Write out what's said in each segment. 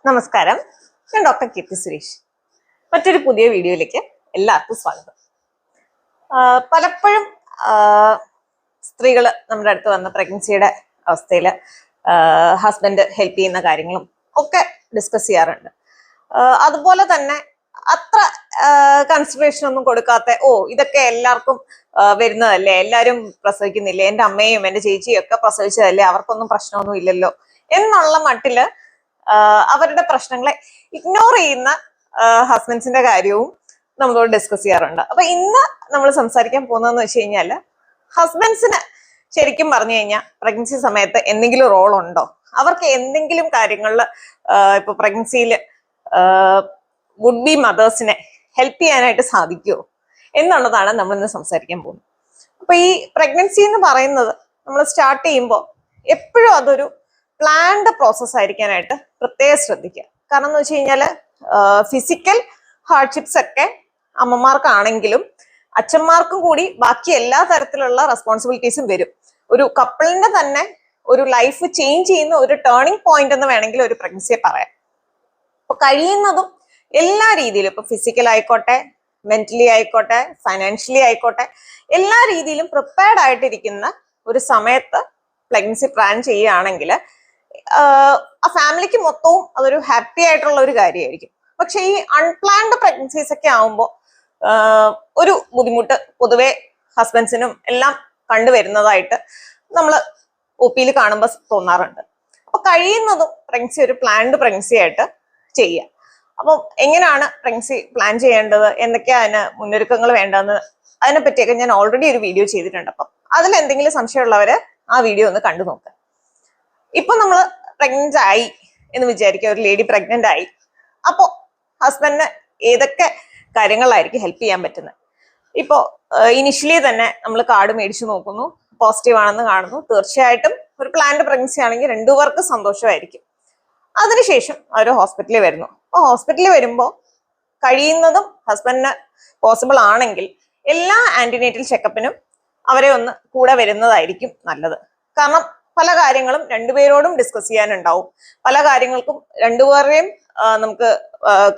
നമസ്കാരം, ഞാൻ ഡോക്ടർ കീർത്തി സുരേഷ്. മറ്റൊരു പുതിയ വീഡിയോയിലേക്ക് എല്ലാവർക്കും സ്വാഗതം. പലപ്പോഴും സ്ത്രീകൾ നമ്മുടെ അടുത്ത് വന്ന പ്രഗ്നൻസിയുടെ അവസ്ഥയിൽ ഹസ്ബൻഡ് ഹെൽപ്പ് ചെയ്യുന്ന കാര്യങ്ങളും ഒക്കെ ഡിസ്കസ് ചെയ്യാറുണ്ട്. അതുപോലെ തന്നെ അത്ര കൺസിഡറേഷൻ ഒന്നും കൊടുക്കാത്ത ഇതൊക്കെ എല്ലാവർക്കും വരുന്നതല്ലേ, എല്ലാവരും പ്രസവിക്കുന്നില്ലേ, എൻ്റെ അമ്മയും എൻ്റെ ചേച്ചിയും ഒക്കെ പ്രസവിച്ചതല്ലേ, അവർക്കൊന്നും പ്രശ്നമൊന്നും ഇല്ലല്ലോ എന്നുള്ള മട്ടില് അവരുടെ പ്രശ്നങ്ങളെ ഇഗ്നോർ ചെയ്യുന്ന ഹസ്ബൻഡ്സിന്റെ കാര്യവും നമ്മളോട് ഡിസ്കസ് ചെയ്യാറുണ്ട്. അപ്പൊ ഇന്ന് നമ്മൾ സംസാരിക്കാൻ പോകുന്നതെന്ന് വെച്ച് കഴിഞ്ഞാല് ഹസ്ബൻഡ്സിന് ശരിക്കും പറഞ്ഞു കഴിഞ്ഞാൽ പ്രഗ്നൻസി സമയത്ത് എന്തെങ്കിലും റോൾ ഉണ്ടോ, അവർക്ക് എന്തെങ്കിലും കാര്യങ്ങളിൽ ഇപ്പൊ പ്രഗ്നൻസിയിൽ വുഡ് ബി മദേഴ്സിനെ ഹെൽപ്പ് ചെയ്യാനായിട്ട് സാധിക്കുമോ എന്നുള്ളതാണ് നമ്മൾ ഇന്ന് സംസാരിക്കാൻ പോകുന്നത്. അപ്പൊ ഈ പ്രഗ്നൻസി എന്ന് പറയുന്നത് നമ്മൾ സ്റ്റാർട്ട് ചെയ്യുമ്പോൾ എപ്പോഴും അതൊരു പ്ലാൻഡ് പ്രോസസ് ആയിരിക്കാനായിട്ട് പ്രത്യേകം ശ്രദ്ധിക്കുക. കാരണം എന്ന് വെച്ച് കഴിഞ്ഞാൽ ഫിസിക്കൽ ഹാർഡ്ഷിപ്സ് ഒക്കെ അമ്മമാർക്കാണെങ്കിലും അച്ഛന്മാർക്കും കൂടി ബാക്കി എല്ലാ തരത്തിലുള്ള റെസ്പോൺസിബിലിറ്റീസും വരും. ഒരു കപ്പിളിന്റെ തന്നെ ഒരു ലൈഫ് ചേഞ്ച് ചെയ്യുന്ന ഒരു ടേണിംഗ് പോയിന്റ് എന്ന് വേണമെങ്കിൽ ഒരു പ്രഗ്നൻസിയെ പറയാം. അപ്പൊ കഴിയുന്നതും എല്ലാ രീതിയിലും, ഇപ്പൊ ഫിസിക്കൽ ആയിക്കോട്ടെ, മെന്റലി ആയിക്കോട്ടെ, ഫൈനാൻഷ്യലി ആയിക്കോട്ടെ, എല്ലാ രീതിയിലും പ്രിപ്പയർഡ് ആയിട്ടിരിക്കുന്ന ഒരു സമയത്ത് പ്രഗ്നൻസി പ്ലാൻ ചെയ്യുകയാണെങ്കിൽ ആ ഫാമിലിക്ക് മൊത്തവും അതൊരു ഹാപ്പി ആയിട്ടുള്ള ഒരു കാര്യമായിരിക്കും. പക്ഷെ ഈ അൺപ്ലാൻഡ് പ്രഗ്നൻസീസ് ഒക്കെ ആവുമ്പോൾ ഒരു ബുദ്ധിമുട്ട് പൊതുവെ ഹസ്ബൻഡ്സിനും എല്ലാം കണ്ടുവരുന്നതായിട്ട് നമ്മൾ ഒ പിയിൽ കാണുമ്പോൾ തോന്നാറുണ്ട്. അപ്പൊ കഴിയുന്നതും പ്രഗ്നൻസി ഒരു പ്ലാൻഡ് പ്രഗ്നൻസി ആയിട്ട് ചെയ്യുക. അപ്പം എങ്ങനെയാണ് പ്രഗ്നൻസി പ്ലാൻ ചെയ്യേണ്ടത്, എന്തൊക്കെയാ അതിന് മുന്നൊരുക്കങ്ങൾ വേണ്ടതെന്ന് അതിനെ പറ്റിയൊക്കെ ഞാൻ ഓൾറെഡി ഒരു വീഡിയോ ചെയ്തിട്ടുണ്ട്. അപ്പം അതിലെന്തെങ്കിലും സംശയമുള്ളവര് ആ വീഡിയോ ഒന്ന് കണ്ടു നോക്കുക. ഇപ്പൊ നമ്മൾ പ്രഗ്നന്റ് ആയി എന്ന് വിചാരിക്കുക, ഒരു ലേഡി പ്രഗ്നന്റ് ആയി. അപ്പോ ഹസ്ബൻഡിന് ഏതൊക്കെ കാര്യങ്ങളായിരിക്കും ഹെൽപ്പ് ചെയ്യാൻ പറ്റുന്നത്? ഇപ്പോ ഇനിഷ്യലി തന്നെ നമ്മൾ കാർഡ് മേടിച്ചു നോക്കുന്നു, പോസിറ്റീവ് ആണെന്ന് കാണുന്നു. തീർച്ചയായിട്ടും ഒരു പ്ലാൻഡ് പ്രഗ്നൻസി ആണെങ്കിൽ രണ്ടുപേർക്ക് സന്തോഷമായിരിക്കും. അതിനുശേഷം അവർ ഹോസ്പിറ്റലിൽ വരുന്നു. അപ്പോൾ ഹോസ്പിറ്റലിൽ വരുമ്പോൾ കഴിയുന്നതും ഹസ്ബൻഡിന് പോസിബിൾ ആണെങ്കിൽ എല്ലാ ആന്റിനേറ്റൽ ചെക്കപ്പിനും അവരെ ഒന്ന് കൂടെ വരുന്നതായിരിക്കും നല്ലത്. കാരണം പല കാര്യങ്ങളും രണ്ടുപേരോടും ഡിസ്കസ് ചെയ്യാനുണ്ടാവും, പല കാര്യങ്ങൾക്കും രണ്ടുപേരെയും നമുക്ക്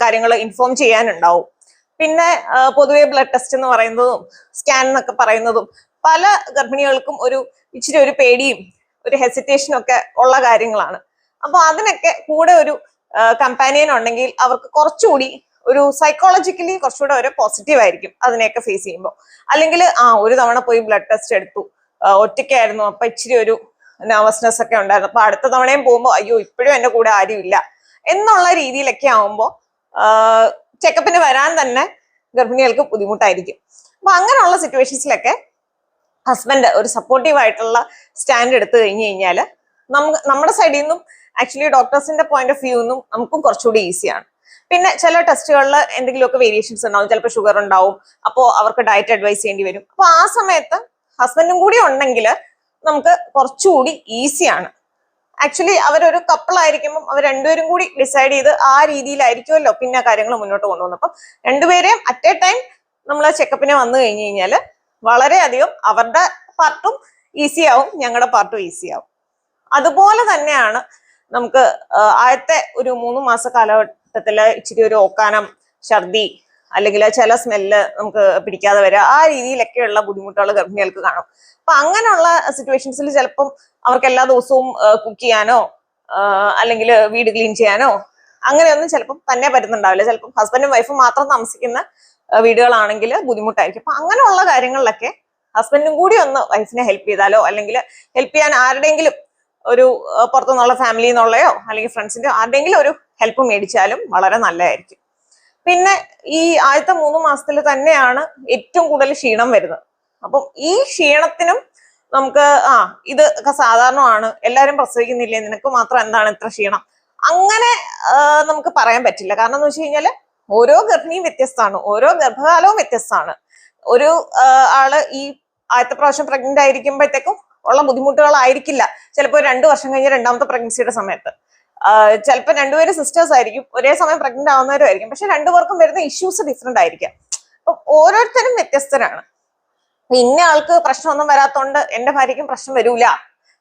കാര്യങ്ങൾ ഇൻഫോം ചെയ്യാനുണ്ടാവും. പിന്നെ പൊതുവെ ബ്ലഡ് ടെസ്റ്റ് എന്ന് പറയുന്നതും സ്കാൻ എന്നൊക്കെ പറയുന്നതും പല ഗർഭിണികൾക്കും ഇച്ചിരി ഒരു പേടിയും ഒരു ഹെസിറ്റേഷനും ഒക്കെ ഉള്ള കാര്യങ്ങളാണ്. അപ്പൊ അതിനൊക്കെ കൂടെ ഒരു കമ്പാനിയൻ ഉണ്ടെങ്കിൽ അവർക്ക് കുറച്ചുകൂടി ഒരു സൈക്കോളജിക്കലി കുറച്ചുകൂടെ ഒരു പോസിറ്റീവ് ആയിരിക്കും അതിനെയൊക്കെ ഫേസ് ചെയ്യുമ്പോൾ. അല്ലെങ്കിൽ ഒരു തവണ പോയി ബ്ലഡ് ടെസ്റ്റ് എടുത്തു, ഒറ്റയ്ക്കായിരുന്നു, അപ്പൊ ഇച്ചിരി ഒരു നെർവസ്നെസ് ഒക്കെ ഉണ്ടായിരുന്നു, അപ്പൊ അടുത്ത തവണയും പോകുമ്പോൾ അയ്യോ ഇപ്പോഴും എന്റെ കൂടെ ആരും ഇല്ല എന്നുള്ള രീതിയിലൊക്കെ ആവുമ്പോൾ ചെക്കപ്പിന് വരാൻ തന്നെ ഗർഭിണികൾക്ക് ബുദ്ധിമുട്ടായിരിക്കും. അപ്പൊ അങ്ങനെയുള്ള സിറ്റുവേഷൻസിലൊക്കെ ഹസ്ബൻഡ് ഒരു സപ്പോർട്ടീവ് ആയിട്ടുള്ള സ്റ്റാൻഡ് എടുത്തു കഴിഞ്ഞു കഴിഞ്ഞാൽ നമ്മുടെ സൈഡിൽ നിന്നും ആക്ച്വലി ഡോക്ടേഴ്സിന്റെ പോയിന്റ് ഓഫ് വ്യൂ നിന്നും നമുക്കും കുറച്ചുകൂടി ഈസിയാണ്. പിന്നെ ചില ടെസ്റ്റുകളിൽ എന്തെങ്കിലുമൊക്കെ വേരിയേഷൻസ് ഉണ്ടാവും, ചിലപ്പോൾ ഷുഗർ ഉണ്ടാവും, അപ്പോൾ അവർക്ക് ഡയറ്റ് അഡ്വൈസ് ചെയ്യേണ്ടി വരും. അപ്പൊ ആ സമയത്ത് ഹസ്ബൻഡും കൂടി ഉണ്ടെങ്കിൽ നമുക്ക് കുറച്ചുകൂടി ഈസിയാണ്. ആക്ച്വലി അവരൊരു കപ്പിൾ ആയിരിക്കുമ്പോൾ അവർ രണ്ടുപേരും കൂടി ഡിസൈഡ് ചെയ്ത് ആ രീതിയിലായിരിക്കുമല്ലോ പിന്നെ കാര്യങ്ങൾ മുന്നോട്ട് കൊണ്ടുപോകുന്നത്. അപ്പം രണ്ടുപേരെയും അറ്റ് എ ടൈം നമ്മൾ ചെക്കപ്പിന് വന്നു കഴിഞ്ഞു കഴിഞ്ഞാൽ വളരെയധികം അവരുടെ പാർട്ടും ഈസി ആവും, ഞങ്ങളുടെ പാർട്ടും ഈസി ആവും. അതുപോലെ തന്നെയാണ് നമുക്ക് ആദ്യത്തെ ഒരു 3 മാസ കാലഘട്ടത്തില് ഇച്ചിരി ഒരു ഓക്കാനം, ഛർദി, അല്ലെങ്കിൽ ചില സ്മെല്ല് നമുക്ക് പിടിക്കാതെ വരിക, ആ രീതിയിലൊക്കെയുള്ള ബുദ്ധിമുട്ടുകൾ ഗർഭിണികൾക്ക് കാണും. അപ്പൊ അങ്ങനെയുള്ള സിറ്റുവേഷൻസിൽ ചിലപ്പം അവർക്ക് എല്ലാ ദിവസവും കുക്ക് ചെയ്യാനോ അല്ലെങ്കിൽ വീട് ക്ലീൻ ചെയ്യാനോ അങ്ങനെയൊന്നും ചിലപ്പം തന്നെ പറ്റുന്നുണ്ടാവില്ല. ചിലപ്പം ഹസ്ബൻഡും വൈഫും മാത്രം താമസിക്കുന്ന വീടുകളാണെങ്കിൽ ബുദ്ധിമുട്ടായിരിക്കും. അപ്പൊ അങ്ങനെയുള്ള കാര്യങ്ങളിലൊക്കെ ഹസ്ബൻഡും കൂടി ഒന്ന് വൈഫിനെ ഹെൽപ്പ് ചെയ്താലോ, അല്ലെങ്കിൽ ഹെൽപ്പ് ചെയ്യാൻ ആരുടെയെങ്കിലും ഒരു പുറത്തുനിന്നുള്ള ഫാമിലിയിൽ നിന്നുള്ളയോ അല്ലെങ്കിൽ ഫ്രണ്ട്സിന്റെ ആരുടെയെങ്കിലും ഒരു ഹെൽപ്പ് മേടിച്ചാലും വളരെ നല്ലതായിരിക്കും. പിന്നെ ഈ ആദ്യത്തെ 3 മാസത്തിൽ തന്നെയാണ് ഏറ്റവും കൂടുതൽ ക്ഷീണം വരുന്നത്. അപ്പം ഈ ക്ഷീണത്തിനും നമുക്ക് ഇതൊക്കെ സാധാരണമാണ്, എല്ലാവരും പ്രസവിക്കുന്നില്ലേ, നിനക്ക് മാത്രം എന്താണ് ഇത്ര ക്ഷീണം, അങ്ങനെ നമുക്ക് പറയാൻ പറ്റില്ല. കാരണം എന്ന് വെച്ച് കഴിഞ്ഞാൽ ഓരോ ഗർഭിണിയും വ്യത്യസ്തമാണ്, ഓരോ ഗർഭകാലവും വ്യത്യസ്തമാണ്. ഒരു ആള് ഈ ആദ്യത്തെ പ്രാവശ്യം പ്രഗ്നന്റ് ആയിരിക്കുമ്പോഴത്തേക്കും ഉള്ള ബുദ്ധിമുട്ടുകളായിരിക്കില്ല ചിലപ്പോൾ 2 വർഷം കഴിഞ്ഞ് രണ്ടാമത്തെ പ്രഗ്നൻസിയുടെ സമയത്ത്. ചിലപ്പോൾ രണ്ടുപേരും സിസ്റ്റേഴ്സ് ആയിരിക്കും, ഒരേ സമയം പ്രഗ്നന്റ് ആവുന്നവരും ആയിരിക്കും, പക്ഷെ രണ്ടുപേർക്കും വരുന്ന ഇഷ്യൂസ് ഡിഫറെന്റ് ആയിരിക്കാം. അപ്പൊ ഓരോരുത്തരും വ്യത്യസ്തരാണ്. ഇന്ന ആൾക്ക് പ്രശ്നമൊന്നും വരാത്തോണ്ട് എന്റെ ഭാര്യയ്ക്കും പ്രശ്നം വരൂല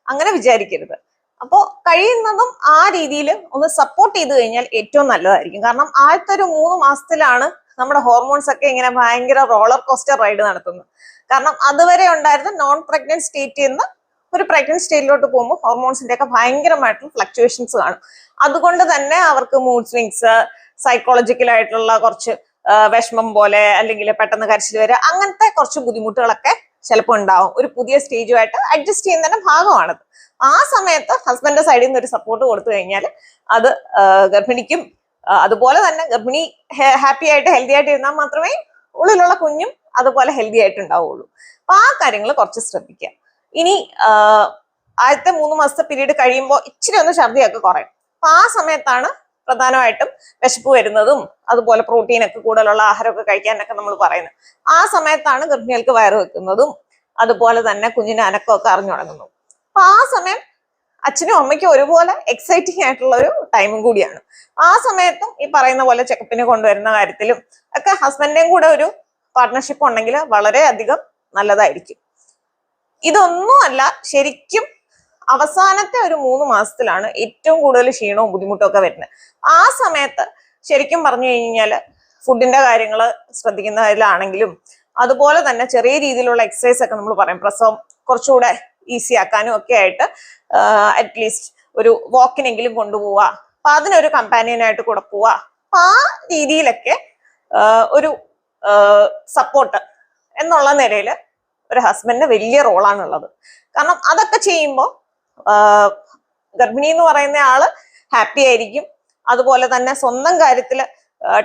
അങ്ങനെ വിചാരിക്കരുത്. അപ്പോൾ കഴിയുന്നതും ആ രീതിയിൽ ഒന്ന് സപ്പോർട്ട് ചെയ്ത് കഴിഞ്ഞാൽ ഏറ്റവും നല്ലതായിരിക്കും. കാരണം ആദ്യത്തെ ഒരു 3 മാസത്തിലാണ് നമ്മുടെ ഹോർമോൺസ് ഒക്കെ ഇങ്ങനെ ഭയങ്കര റോളർ കോസ്റ്റർ റൈഡ് നടത്തുന്നത്. കാരണം അതുവരെ ഉണ്ടായിരുന്ന നോൺ പ്രഗ്നന്റ് സ്റ്റേറ്റിൽ നിന്ന് ഒരു പ്രഗ്നന്റ് സ്റ്റേറ്റിലോട്ട് പോകുമ്പോൾ ഹോർമോൺസിന്റെ ഒക്കെ ഭയങ്കരമായിട്ടുള്ള ഫ്ലക്ച്വേഷൻസ് കാണും. അതുകൊണ്ട് തന്നെ അവർക്ക് മൂഡ് സ്വിങ്സ്, സൈക്കോളജിക്കലായിട്ടുള്ള കുറച്ച് വിഷമം പോലെ, അല്ലെങ്കിൽ പെട്ടെന്ന് കരച്ചിൽ വരിക, അങ്ങനത്തെ കുറച്ച് ബുദ്ധിമുട്ടുകളൊക്കെ ചിലപ്പോൾ ഉണ്ടാവും. ഒരു പുതിയ സ്റ്റേജുമായിട്ട് അഡ്ജസ്റ്റ് ചെയ്യുന്നതിന്റെ ഭാഗമാണത്. ആ സമയത്ത് ഹസ്ബൻഡിന്റെ സൈഡിൽ നിന്ന് ഒരു സപ്പോർട്ട് കൊടുത്തു കഴിഞ്ഞാൽ അത് ഗർഭിണിക്കും അതുപോലെ തന്നെ ഗർഭിണി ഹാപ്പി ആയിട്ട് ഹെൽത്തി ആയിട്ട് ഇരുന്നാൽ മാത്രമേ ഉള്ളിലുള്ള കുഞ്ഞും അതുപോലെ ഹെൽത്തി ആയിട്ട് ഉണ്ടാവുള്ളൂ. അപ്പൊ ആ കാര്യങ്ങൾ കുറച്ച് ശ്രദ്ധിക്കുക. ഇനി ആദ്യത്തെ 3 മാസത്തെ പീരീഡ് കഴിയുമ്പോൾ ഇച്ചിരി ഒന്ന് ഛർദിയൊക്കെ കുറയും. അപ്പൊ ആ സമയത്താണ് പ്രധാനമായിട്ടും വിശപ്പ് വരുന്നതും അതുപോലെ പ്രോട്ടീനൊക്കെ കൂടുതലുള്ള ആഹാരമൊക്കെ കഴിക്കാനൊക്കെ നമ്മൾ പറയുന്നത്. ആ സമയത്താണ് ഗർഭിണികൾക്ക് വയറ് വെക്കുന്നതും അതുപോലെ തന്നെ കുഞ്ഞിന്റെ അനക്കമൊക്കെ അറിഞ്ഞു തുടങ്ങുന്നു. അപ്പൊ ആ സമയം അച്ഛനും അമ്മയ്ക്കും ഒരുപോലെ എക്സൈറ്റിംഗ് ആയിട്ടുള്ള ഒരു ടൈമും കൂടിയാണ്. ആ സമയത്തും ഈ പറയുന്ന പോലെ ചെക്കപ്പിന് കൊണ്ടുവരുന്ന കാര്യത്തിലും ഒക്കെ ഹസ്ബൻഡിന്റെയും കൂടെ ഒരു പാർട്ട്ണർഷിപ്പ് ഉണ്ടെങ്കിൽ വളരെയധികം നല്ലതായിരിക്കും. ഇതൊന്നുമല്ല, ശരിക്കും അവസാനത്തെ ഒരു 3 മാസത്തിലാണ് ഏറ്റവും കൂടുതൽ ക്ഷീണവും ബുദ്ധിമുട്ടും ഒക്കെ വരുന്നത്. ആ സമയത്ത് ശരിക്കും പറഞ്ഞു കഴിഞ്ഞാൽ ഫുഡിന്റെ കാര്യങ്ങൾ ശ്രദ്ധിക്കുന്നതിലാണെങ്കിലും അതുപോലെ തന്നെ ചെറിയ രീതിയിലുള്ള എക്സസൈസ് ഒക്കെ നമ്മൾ പറയും, പ്രസവം കുറച്ചുകൂടെ ഈസി ആക്കാനും ഒക്കെ ആയിട്ട് അറ്റ്ലീസ്റ്റ് ഒരു വാക്കിനെങ്കിലും കൊണ്ടുപോവുക, അപ്പൊ അതിനൊരു കമ്പാനിയനായിട്ട് കൂടെ പോവുക. അപ്പൊ ആ രീതിയിലൊക്കെ ഒരു സപ്പോർട്ട് എന്നുള്ള നിലയിൽ ഒരു ഹസ്ബൻഡിന് വലിയ റോളാണുള്ളത്. കാരണം അതൊക്കെ ചെയ്യുമ്പോൾ ഗർഭിണി എന്ന് പറയുന്ന ആള് ഹാപ്പി ആയിരിക്കും. അതുപോലെ തന്നെ സ്വന്തം കാര്യത്തിൽ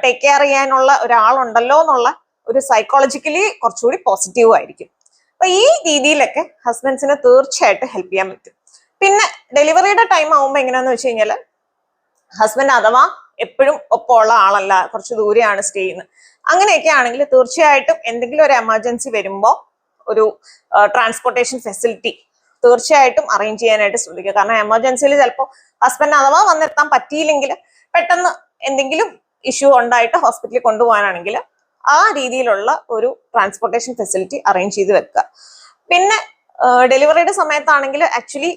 ടേക്ക് കെയർ ചെയ്യാനുള്ള ഒരാളുണ്ടല്ലോ എന്നുള്ള ഒരു സൈക്കോളജിക്കലി കുറച്ചുകൂടി പോസിറ്റീവ് ആയിരിക്കും. അപ്പൊ ഈ രീതിയിലൊക്കെ ഹസ്ബൻഡ്സിനെ തീർച്ചയായിട്ടും ഹെൽപ്പ് ചെയ്യാൻ പറ്റും. പിന്നെ ഡെലിവറിയുടെ ടൈം ആവുമ്പോൾ എങ്ങനെയാന്ന് വെച്ച് കഴിഞ്ഞാൽ ഹസ്ബൻഡ് അഥവാ എപ്പോഴും ഒപ്പമുള്ള ആളല്ല, കുറച്ച് ദൂരെയാണ് സ്റ്റേ ചെയ്യുന്നത്, അങ്ങനെയൊക്കെ ആണെങ്കിൽ തീർച്ചയായിട്ടും എന്തെങ്കിലും ഒരു എമർജൻസി വരുമ്പോൾ ഒരു ട്രാൻസ്പോർട്ടേഷൻ ഫെസിലിറ്റി തീർച്ചയായിട്ടും അറേഞ്ച് ചെയ്യാനായിട്ട് ശ്രദ്ധിക്കുക. കാരണം എമർജൻസിയിൽ ചിലപ്പോൾ ഹസ്ബൻഡ് അഥവാ വന്നെത്താൻ പറ്റിയില്ലെങ്കിൽ പെട്ടെന്ന് എന്തെങ്കിലും ഇഷ്യൂ ഉണ്ടായിട്ട് ഹോസ്പിറ്റലിൽ കൊണ്ടുപോകാനാണെങ്കിൽ ആ രീതിയിലുള്ള ഒരു ട്രാൻസ്പോർട്ടേഷൻ ഫെസിലിറ്റി അറേഞ്ച് ചെയ്ത് വെക്കുക. പിന്നെ ഡെലിവറിയുടെ സമയത്താണെങ്കിൽ ആക്ച്വലി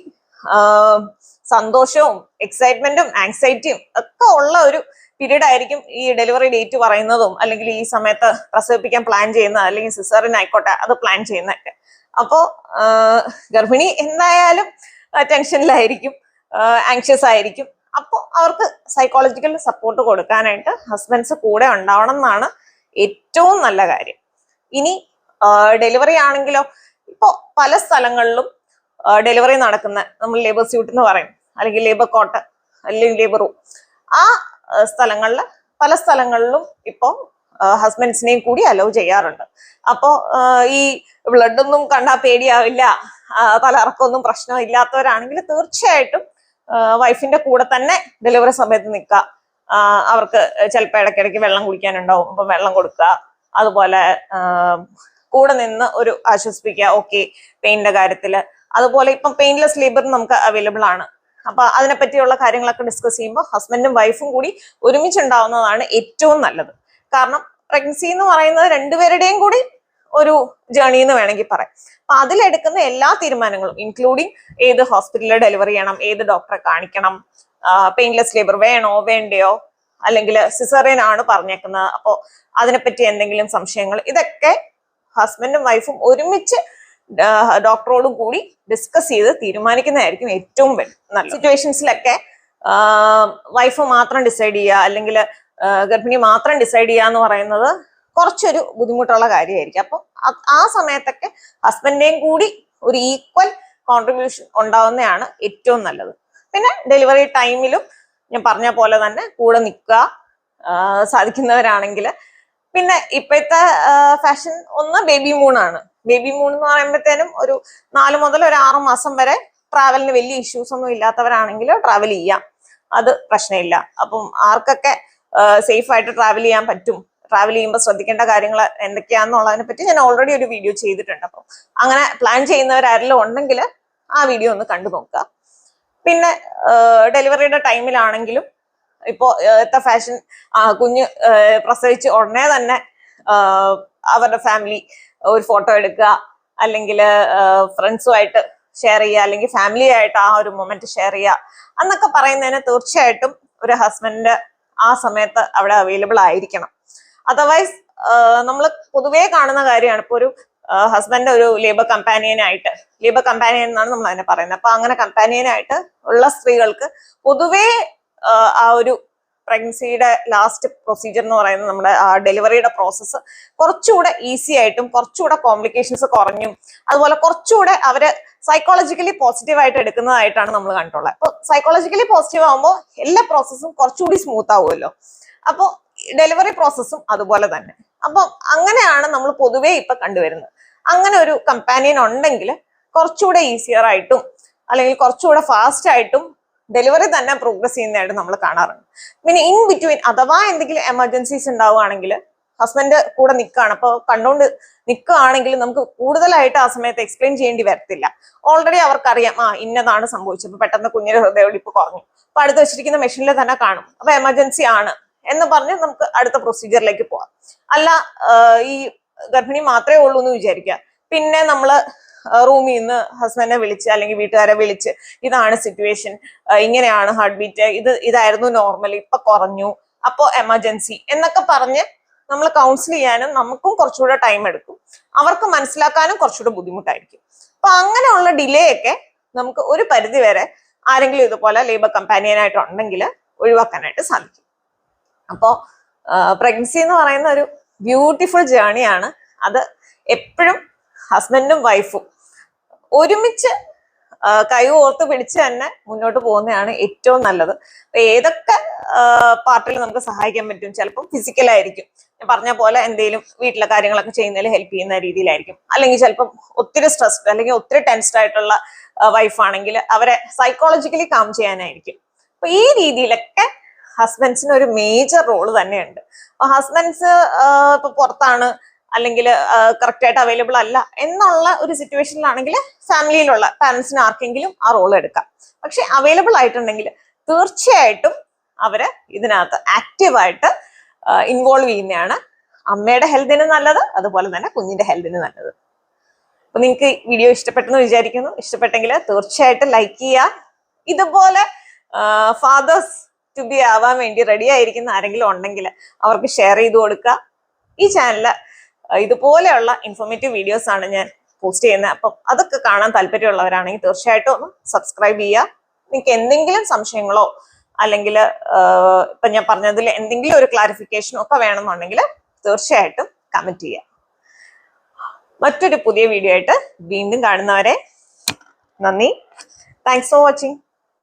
സന്തോഷവും എക്സൈറ്റ്മെന്റും ആങ്സൈറ്റിയും ഒക്കെ ഉള്ള ഒരു പീരീഡ് ആയിരിക്കും ഈ ഡെലിവറി ഡേറ്റ് പറയുന്നതും, അല്ലെങ്കിൽ ഈ സമയത്ത് പ്രസവിപ്പിക്കാൻ പ്ലാൻ ചെയ്യുന്ന, അല്ലെങ്കിൽ സിസേറിയൻ ആയിക്കോട്ടെ അത് പ്ലാൻ ചെയ്യുന്നതൊക്കെ. അപ്പോ ഗർഭിണി എന്തായാലും ടെൻഷനിലായിരിക്കും, ആങ്ഷ്യസ് ആയിരിക്കും. അപ്പോൾ അവർക്ക് സൈക്കോളജിക്കൽ സപ്പോർട്ട് കൊടുക്കാനായിട്ട് ഹസ്ബൻഡ്സ് കൂടെ ഉണ്ടാവണം എന്നാണ് ഏറ്റവും നല്ല കാര്യം. ഇനി ഡെലിവറി ആണെങ്കിലോ, ഇപ്പോ പല സ്ഥലങ്ങളിലും ഡെലിവറി നടക്കുന്ന നമ്മൾ ലേബർ സ്യൂട്ട് എന്ന് പറയും, അല്ലെങ്കിൽ ലേബർ കോട്ട്, അല്ലെങ്കിൽ ലേബർ റൂം, ആ സ്ഥലങ്ങളിൽ പല സ്ഥലങ്ങളിലും ഇപ്പോ ഹസ്ബൻഡ്സിനെയും കൂടി അലോ ചെയ്യാറുണ്ട്. അപ്പോ ഈ ബ്ലഡ് ഒന്നും കണ്ടാൽ പേടിയാവില്ല, തലറക്കൊന്നും പ്രശ്നം ഇല്ലാത്തവരാണെങ്കിൽ തീർച്ചയായിട്ടും വൈഫിന്റെ കൂടെ തന്നെ ഡെലിവറി സമയത്ത് നിൽക്കുക. അവർക്ക് ചിലപ്പോൾ ഇടയ്ക്കിടയ്ക്ക് വെള്ളം കുടിക്കാനുണ്ടാവും, അപ്പൊ വെള്ളം കൊടുക്കുക. അതുപോലെ കൂടെ നിന്ന് ഒരു ആശ്വസിപ്പിക്കുക, ഓക്കെ പെയിന്റെ കാര്യത്തിൽ. അതുപോലെ ഇപ്പം പെയിൻലെസ് ലേബർ നമുക്ക് അവൈലബിൾ ആണ്. അപ്പൊ അതിനെപ്പറ്റിയുള്ള കാര്യങ്ങളൊക്കെ ഡിസ്കസ് ചെയ്യുമ്പോൾ ഹസ്ബൻഡും വൈഫും കൂടി ഒരുമിച്ചുണ്ടാവുന്നതാണ് ഏറ്റവും നല്ലത്. കാരണം പ്രഗ്നൻസി എന്ന് പറയുന്നത് രണ്ടുപേരുടെയും കൂടി ഒരു ജേർണി എന്ന് വേണമെങ്കിൽ പറയാം. അപ്പൊ അതിലെടുക്കുന്ന എല്ലാ തീരുമാനങ്ങളും ഇൻക്ലൂഡിങ് ഏത് ഹോസ്പിറ്റലിൽ ഡെലിവറി ചെയ്യണം, ഏത് ഡോക്ടറെ കാണിക്കണം, പെയിൻലെസ് ലേബർ വേണോ വേണ്ടയോ, അല്ലെങ്കിൽ സിസേറിയൻ ആണ് പറഞ്ഞേക്കുന്നത്, അപ്പോ അതിനെപ്പറ്റി എന്തെങ്കിലും സംശയങ്ങൾ, ഇതൊക്കെ ഹസ്ബൻഡും വൈഫും ഒരുമിച്ച് ഡോക്ടറോടും കൂടി ഡിസ്കസ് ചെയ്ത് തീരുമാനിക്കുന്നതായിരിക്കും ഏറ്റവും നല്ല. സിറ്റുവേഷൻസിലൊക്കെ വൈഫ് മാത്രം ഡിസൈഡ് ചെയ്യുക, അല്ലെങ്കിൽ ഗർഭിണി മാത്രം ഡിസൈഡ് ചെയ്യുക എന്ന് പറയുന്നത് കുറച്ചൊരു ബുദ്ധിമുട്ടുള്ള കാര്യമായിരിക്കും. അപ്പൊ ആ സമയത്തൊക്കെ ഹസ്ബൻഡിന്റെയും കൂടി ഒരു ഈക്വൽ കോൺട്രിബ്യൂഷൻ ഉണ്ടാവുന്നതാണ് ഏറ്റവും നല്ലത്. പിന്നെ ഡെലിവറി ടൈമിലും ഞാൻ പറഞ്ഞ പോലെ തന്നെ കൂടെ നിൽക്കുക സാധിക്കുന്നവരാണെങ്കിൽ. പിന്നെ ഇപ്പോഴത്തെ ഫാഷൻ ഒന്ന് ബേബി മൂണാണ്. ബേബി മൂൺ എന്ന് പറയുമ്പോഴത്തേനും ഒരു 4 മുതൽ ഒരു 6 മാസം വരെ ട്രാവലിന് വലിയ ഇഷ്യൂസ് ഒന്നും ഇല്ലാത്തവരാണെങ്കിൽ ട്രാവൽ ചെയ്യാം, അത് പ്രശ്നമില്ല. അപ്പം ആർക്കൊക്കെ സേഫ് ആയിട്ട് ട്രാവൽ ചെയ്യാൻ പറ്റും, ട്രാവൽ ചെയ്യുമ്പോൾ ശ്രദ്ധിക്കേണ്ട കാര്യങ്ങൾ എന്തൊക്കെയാണെന്നുള്ളതിനെ പറ്റി ഞാൻ ഓൾറെഡി ഒരു വീഡിയോ ചെയ്തിട്ടുണ്ട്. അപ്പം അങ്ങനെ പ്ലാൻ ചെയ്യുന്നവരാരെങ്കിലും ഉണ്ടെങ്കിൽ ആ വീഡിയോ ഒന്ന് കണ്ടു നോക്കുക. പിന്നെ ഡെലിവറിയുടെ ടൈമിലാണെങ്കിലും ഇപ്പോ ഫാഷൻ കുഞ്ഞ് പ്രസവിച്ച് ഉടനെ തന്നെ അവരുടെ ഫാമിലി ഒരു ഫോട്ടോ എടുക്കുക, അല്ലെങ്കിൽ ഫ്രണ്ട്സുമായിട്ട് ഷെയർ ചെയ്യുക, അല്ലെങ്കിൽ ഫാമിലി ആയിട്ട് ആ ഒരു മൊമെന്റ് ഷെയർ ചെയ്യുക എന്നൊക്കെ പറയുന്നതിന് തീർച്ചയായിട്ടും ഒരു ഹസ്ബൻഡ് ആ സമയത്ത് അവിടെ അവൈലബിൾ ആയിരിക്കണം. അതർവൈസ് നമ്മൾ പൊതുവേ കാണുന്ന കാര്യമാണ്, ഇപ്പൊ ഒരു ഹസ്ബൻഡ് ഒരു ലേബർ കമ്പാനിയൻ എന്നാണ് നമ്മൾ അതിനെ പറയുന്നത്. അപ്പൊ അങ്ങനെ കമ്പാനിയനായിട്ട് ഉള്ള സ്ത്രീകൾക്ക് പൊതുവേ ആ ഒരു പ്രഗ്നൻസിയുടെ ലാസ്റ്റ് പ്രൊസീജിയർ എന്ന് പറയുന്നത് നമ്മുടെ ആ ഡെലിവറിയുടെ പ്രോസസ്സ് കുറച്ചുകൂടെ ഈസി ആയിട്ടും കുറച്ചുകൂടെ കോംപ്ലിക്കേഷൻസ് കുറഞ്ഞും അതുപോലെ കുറച്ചുകൂടെ അവര് സൈക്കോളജിക്കലി പോസിറ്റീവ് ആയിട്ട് എടുക്കുന്നതായിട്ടാണ് നമ്മൾ കണ്ടിട്ടുള്ളത്. അപ്പൊ സൈക്കോളജിക്കലി പോസിറ്റീവ് ആകുമ്പോൾ എല്ലാ പ്രോസസ്സും കുറച്ചുകൂടി സ്മൂത്ത് ആവുമല്ലോ. അപ്പോൾ ഡെലിവറി പ്രോസസ്സും അതുപോലെ തന്നെ. അപ്പം അങ്ങനെയാണ് നമ്മൾ പൊതുവേ ഇപ്പൊ കണ്ടുവരുന്നത്. അങ്ങനെ ഒരു കമ്പാനിയൻ ഉണ്ടെങ്കിൽ കുറച്ചുകൂടെ ഈസിയർ ആയിട്ടും അല്ലെങ്കിൽ കുറച്ചുകൂടെ ഫാസ്റ്റ് ആയിട്ടും ഡെലിവറി തന്നെ പ്രോഗ്രസ് ചെയ്യുന്നതായിട്ട് നമ്മൾ കാണാറുണ്ട്. പിന്നെ ഇൻ ബിറ്റ്വീൻ അഥവാ എന്തെങ്കിലും എമർജൻസീസ് ഉണ്ടാവുകയാണെങ്കിൽ ഹസ്ബൻഡ് കൂടെ നിൽക്കുകയാണ്, അപ്പോൾ കണ്ടുകൊണ്ട് നിൽക്കുകയാണെങ്കിൽ നമുക്ക് കൂടുതലായിട്ട് ആ സമയത്ത് എക്സ്പ്ലെയിൻ ചെയ്യേണ്ടി വരത്തില്ല. ഓൾറെഡി അവർക്കറിയാം ഇന്നതാണ് സംഭവിച്ചത്. ഇപ്പൊ പെട്ടെന്ന് കുഞ്ഞിന്റെ ഹൃദയമിടിപ്പ് കുറഞ്ഞു, അപ്പൊ അടുത്ത് വെച്ചിരിക്കുന്ന മെഷീനിൽ തന്നെ കാണും, അപ്പൊ എമർജൻസി ആണ് എന്ന് പറഞ്ഞ് നമുക്ക് അടുത്ത പ്രൊസീജിയറിലേക്ക് പോവാം. അല്ല ഈ ഗർഭിണി മാത്രമേ ഉള്ളൂ എന്ന് വിചാരിക്കുക, പിന്നെ നമ്മള് റൂമിൽ നിന്ന് ഹസ്ബൻഡിനെ വിളിച്ച് അല്ലെങ്കിൽ വീട്ടുകാരെ വിളിച്ച് ഇതാണ് സിറ്റുവേഷൻ, ഇങ്ങനെയാണ് ഹാർട്ട് ബീറ്റ്, ഇതായിരുന്നു നോർമൽ, ഇപ്പൊ കുറഞ്ഞു, അപ്പോ എമർജൻസി എന്നൊക്കെ പറഞ്ഞ് നമ്മൾ കൗൺസിൽ ചെയ്യാനും നമുക്കും കുറച്ചുകൂടെ ടൈം എടുക്കും, അവർക്ക് മനസ്സിലാക്കാനും കുറച്ചുകൂടെ ബുദ്ധിമുട്ടായിരിക്കും. അപ്പൊ അങ്ങനെയുള്ള ഡിലേ ഒക്കെ നമുക്ക് ഒരു പരിധി വരെ ആരെങ്കിലും ഇതുപോലെ ലേബർ കമ്പാനിയനായിട്ടുണ്ടെങ്കിൽ ഒഴിവാക്കാനായിട്ട് സാധിക്കും. അപ്പോ പ്രഗ്നൻസി എന്ന് പറയുന്ന ഒരു ബ്യൂട്ടിഫുൾ ജേണിയാണ്. അത് എപ്പോഴും ഹസ്ബൻഡും വൈഫും ഒരുമിച്ച് കൈ ഓർത്ത് പിടിച്ച് തന്നെ മുന്നോട്ട് പോകുന്നതാണ് ഏറ്റവും നല്ലത്. ഏതൊക്കെ പാർട്ടിൽ നമുക്ക് സഹായിക്കാൻ പറ്റും, ചിലപ്പോൾ ഫിസിക്കലായിരിക്കും, ഞാൻ പറഞ്ഞ പോലെ എന്തെങ്കിലും വീട്ടിലെ കാര്യങ്ങളൊക്കെ ചെയ്യുന്നതിൽ ഹെൽപ്പ് ചെയ്യുന്ന രീതിയിലായിരിക്കും, അല്ലെങ്കിൽ ചിലപ്പം ഒത്തിരി സ്ട്രെസ്ഡ് അല്ലെങ്കിൽ ഒത്തിരി ടെൻസ്ഡ് ആയിട്ടുള്ള വൈഫാണെങ്കിൽ അവരെ സൈക്കോളജിക്കലി കാം ചെയ്യാനായിരിക്കും. അപ്പൊ ഈ രീതിയിലൊക്കെ ഹസ്ബൻഡ്സിന് ഒരു മേജർ റോള് തന്നെയുണ്ട്. അപ്പൊ ഹസ്ബൻഡ്സ് ഇപ്പൊ പുറത്താണ് അല്ലെങ്കിൽ കറക്റ്റ് ആയിട്ട് അവൈലബിൾ അല്ല എന്നുള്ള ഒരു സിറ്റുവേഷനിലാണെങ്കിൽ ഫാമിലിയിലുള്ള പാരന്റ്സിന് ആർക്കെങ്കിലും ആ റോൾ എടുക്കാം. പക്ഷെ അവൈലബിൾ ആയിട്ടുണ്ടെങ്കിൽ തീർച്ചയായിട്ടും അവര് ഇതിനകത്ത് ആക്റ്റീവായിട്ട് ഇൻവോൾവ് ചെയ്യുന്നതാണ് അമ്മയുടെ ഹെൽത്തിന് നല്ലത്, അതുപോലെ തന്നെ കുഞ്ഞിന്റെ ഹെൽത്തിന് നല്ലത്. അപ്പൊ നിങ്ങൾക്ക് വീഡിയോ ഇഷ്ടപ്പെട്ടെന്ന് വിചാരിക്കുന്നു. ഇഷ്ടപ്പെട്ടെങ്കിൽ തീർച്ചയായിട്ടും ലൈക്ക് ചെയ്യുക. ഇതുപോലെ ഫാദേഴ്സ് ടു ബി ആവാൻ വേണ്ടി റെഡി ആയിരിക്കുന്ന ആരെങ്കിലും ഉണ്ടെങ്കിൽ അവർക്ക് ഷെയർ ചെയ്ത് കൊടുക്കുക. ഈ ചാനല് ഇതുപോലെയുള്ള ഇൻഫോർമേറ്റീവ് വീഡിയോസ് ആണ് ഞാൻ പോസ്റ്റ് ചെയ്യുന്നത്. അപ്പം അതൊക്കെ കാണാൻ താല്പര്യമുള്ളവരാണെങ്കിൽ തീർച്ചയായിട്ടും ഒന്ന് സബ്സ്ക്രൈബ് ചെയ്യുക. നിങ്ങൾക്ക് എന്തെങ്കിലും സംശയങ്ങളോ അല്ലെങ്കിൽ ഇപ്പൊ ഞാൻ പറഞ്ഞതിൽ എന്തെങ്കിലും ഒരു ക്ലാരിഫിക്കേഷനോ ഒക്കെ വേണമെന്നുണ്ടെങ്കിൽ തീർച്ചയായിട്ടും കമന്റ് ചെയ്യുക. മറ്റൊരു പുതിയ വീഡിയോ ആയിട്ട് വീണ്ടും കാണുന്നവരെ നന്ദി. Thanks for watching.